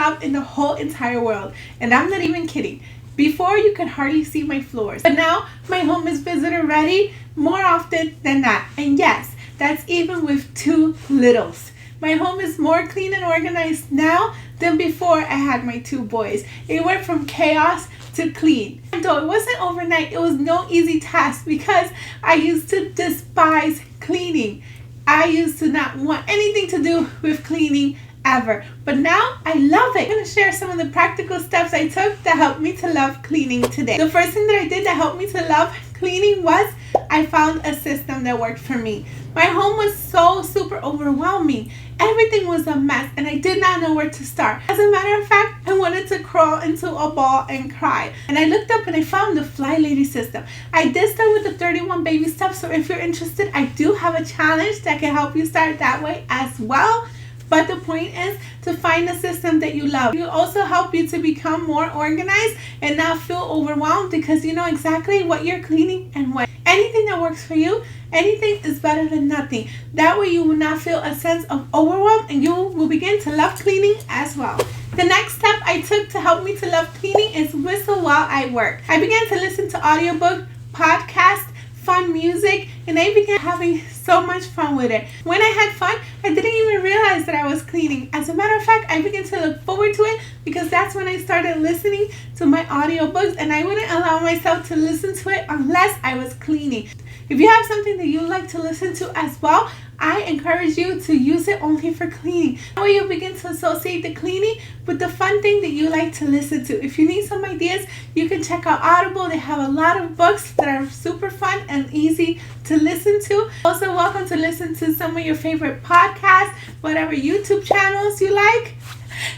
job in the whole entire world. And I'm not even kidding. Before, you could hardly see my floors. But now, my home is visitor ready more often than not. And yes, that's even with 2 littles. My home is more clean and organized now than before I had my 2 boys. It went from chaos to clean. Though it wasn't overnight, it was no easy task because I used to despise cleaning. I used to not want anything to do with cleaning ever. But now I love it. I'm going to share some of the practical steps I took that helped me to love cleaning today. The first thing that I did that helped me to love cleaning was I found a system that worked for me. My home was so super overwhelming. Everything was a mess and I did not know where to start. As a matter of fact, I wanted to crawl into a ball and cry. And I looked up and I found the Fly Lady system. I did start with the 31 baby steps, so if you're interested, I do have a challenge that can help you start that way as well. But the point is to find a system that you love. It will also help you to become more organized and not feel overwhelmed because you know exactly what you're cleaning and when. Anything that works for you, anything is better than nothing. That way you will not feel a sense of overwhelm and you will begin to love cleaning as well. The next step I took to help me to love cleaning is whistle while I work. I began to listen to audiobook, podcast, fun music, and I began having so much fun with it. When I had fun, I didn't even realize that I was cleaning. As a matter of fact, I began to look forward to it because that's when I started listening to my audiobooks, and I wouldn't allow myself to listen to it unless I was cleaning. If you have something that you like to listen to as well, I encourage you to use it only for cleaning. That way you begin to associate the cleaning with the fun thing that you like to listen to. If you need some ideas, you can check out Audible. They have a lot of books that are super fun and easy to listen to. Also, welcome to listen to some of your favorite podcasts, whatever YouTube channels you like.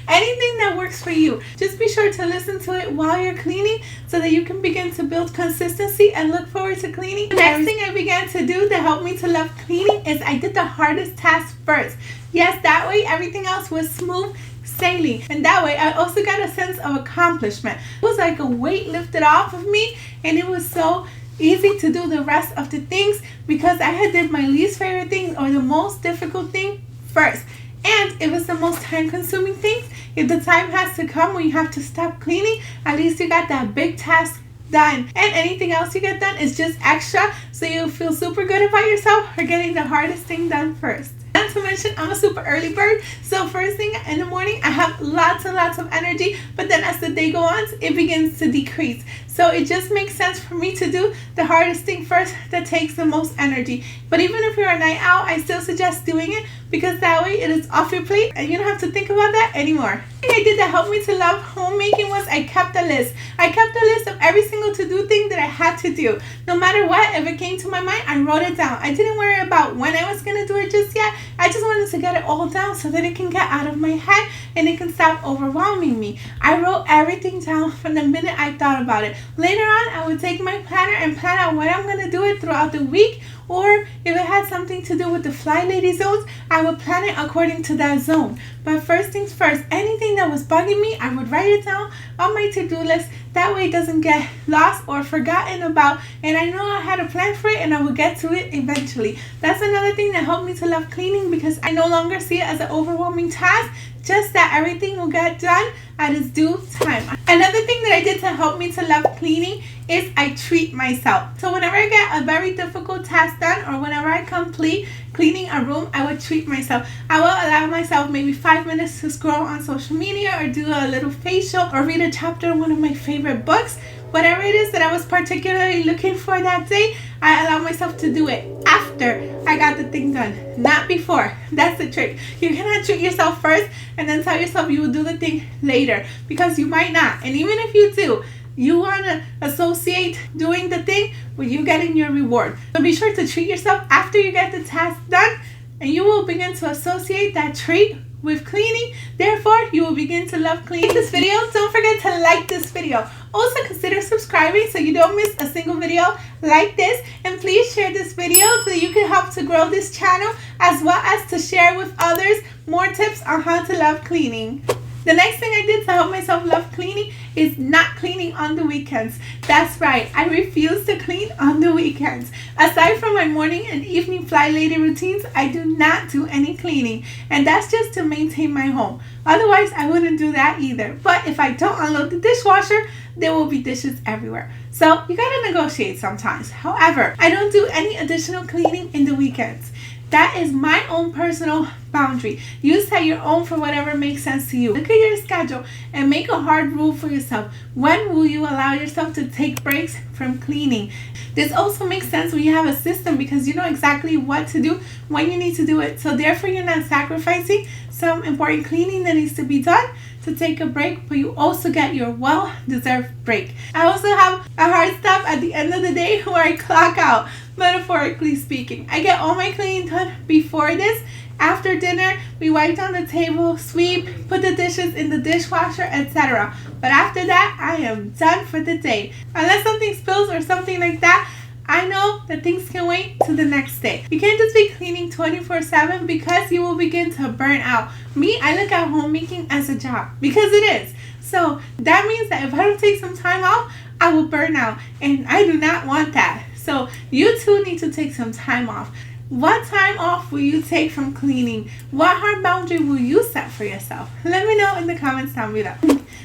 Anything that works for you. Just be sure to listen to it while you're cleaning so that you can begin to build consistency and look forward to cleaning. The next thing I began to do that helped me to love cleaning is I did the hardest task first. Yes, that way everything else was smooth sailing. And that way I also got a sense of accomplishment. It was like a weight lifted off of me and it was so easy to do the rest of the things because I had did my least favorite thing or the most difficult thing first. And if it's the most time-consuming thing, if the time has to come when you have to stop cleaning, at least you got that big task done. And anything else you get done is just extra, so you feel super good about yourself for getting the hardest thing done first. Not to mention, I'm a super early bird, so first thing in the morning, I have lots and lots of energy, but then as the day goes on, it begins to decrease. So it just makes sense for me to do the hardest thing first that takes the most energy. But even if you're a night owl, I still suggest doing it because that way it is off your plate and you don't have to think about that anymore. The thing I did that helped me to love homemaking was I kept a list. I kept a list of every single to-do thing that I had to do. No matter what, if it came to my mind, I wrote it down. I didn't worry about when I was going to do it just yet. I just wanted to get it all down so that it can get out of my head and it can stop overwhelming me. I wrote everything down from the minute I thought about it. Later on, I would take my planner and plan out when I'm going to do it throughout the week. Or if it had something to do with the Fly Lady zones, I would plan it according to that zone. But first things first, anything that was bugging me, I would write it down on my to-do list. That way it doesn't get lost or forgotten about. And I know I had a plan for it and I would get to it eventually. That's another thing that helped me to love cleaning because I no longer see it as an overwhelming task. Just that everything will get done at its due time. Another thing that I did to help me to love cleaning is I treat myself. So whenever I get a very difficult task done or whenever I complete cleaning a room, I would treat myself. I will allow myself maybe 5 minutes to scroll on social media or do a little facial or read a chapter of one of my favorite books. Whatever it is that I was particularly looking for that day, I allow myself to do it after I got the thing done, not before. That's the trick. You cannot treat yourself first and then tell yourself you will do the thing later because you might not. And even if you do, you want to associate doing the thing with you getting your reward. So be sure to treat yourself after you get the task done and you will begin to associate that treat with cleaning. Therefore, you will begin to love cleaning. This video, don't forget to like this video. Also consider subscribing so you don't miss a single video like this, and please share this video so you can help to grow this channel as well as to share with others more tips on how to love cleaning. The next thing I did to help myself love cleaning is not cleaning on the weekends. That's right, I refuse to clean on the weekends. Aside from my morning and evening fly lady routines, I do not do any cleaning. And that's just to maintain my home. Otherwise, I wouldn't do that either. But if I don't unload the dishwasher, there will be dishes everywhere. So you gotta negotiate sometimes. However, I don't do any additional cleaning in the weekends. That is my own personal boundary. You set your own for whatever makes sense to you. Look at your schedule and make a hard rule for yourself. When will you allow yourself to take breaks from cleaning? This also makes sense when you have a system because you know exactly what to do when you need to do it. So therefore you're not sacrificing some important cleaning that needs to be done to take a break, but you also get your well-deserved break. I also have a hard stop at the end of the day where I clock out, metaphorically speaking. I get all my cleaning done before this. After dinner, we wipe down the table, sweep, put the dishes in the dishwasher, etc. But after that, I am done for the day. Unless something spills or something like that, I know that things can wait till the next day. You can't just be cleaning 24/7 because you will begin to burn out. Me, I look at homemaking as a job because it is. So that means that if I don't take some time off, I will burn out. And I do not want that. So you too need to take some time off. What time off will you take from cleaning? What hard boundary will you set for yourself? Let me know in the comments down below.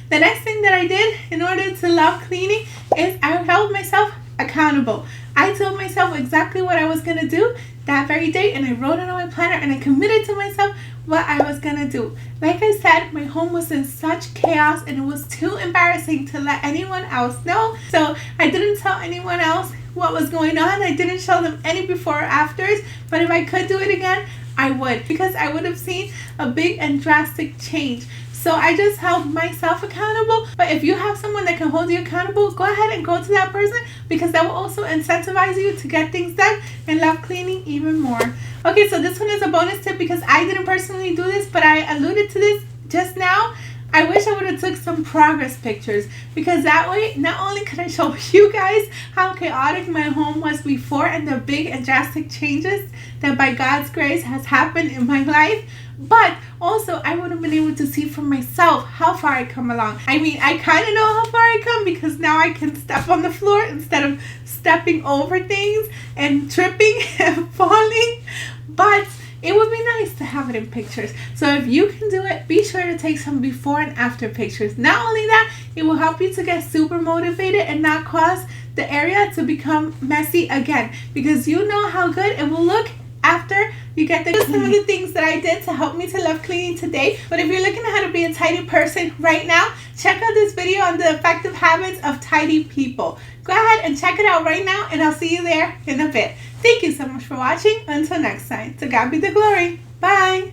The next thing that I did in order to love cleaning is I held myself accountable. I told myself exactly what I was going to do that very day, and I wrote it on my planner, and I committed to myself what I was going to do. Like I said, my home was in such chaos, and it was too embarrassing to let anyone else know. So I didn't tell anyone else what was going on. I didn't show them any before or afters, but if I could do it again, I would, because I would have seen a big and drastic change. So I just held myself accountable. But if you have someone that can hold you accountable, go ahead and go to that person, because that will also incentivize you to get things done and love cleaning even more. Okay, so this one is a bonus tip because I didn't personally do this, but I alluded to this just now. I wish I would have took some progress pictures, because that way not only could I show you guys how chaotic my home was before and the big and drastic changes that by God's grace has happened in my life, but also I would have been able to see for myself how far I come along. I mean, I kind of know how far I come because now I can step on the floor instead of stepping over things and tripping and falling, but it would be nice to have it in pictures. So if you can do it, be sure to take some before and after pictures. Not only that, it will help you to get super motivated and not cause the area to become messy again, because you know how good it will look after you get the some of the things that I did to help me to love cleaning today. But if you're looking at how to be a tidy person right now, check out this video on the effective habits of tidy people. Go ahead and check it out right now, and I'll see you there in a bit. Thank you so much for watching. Until next time, to God be the glory. Bye.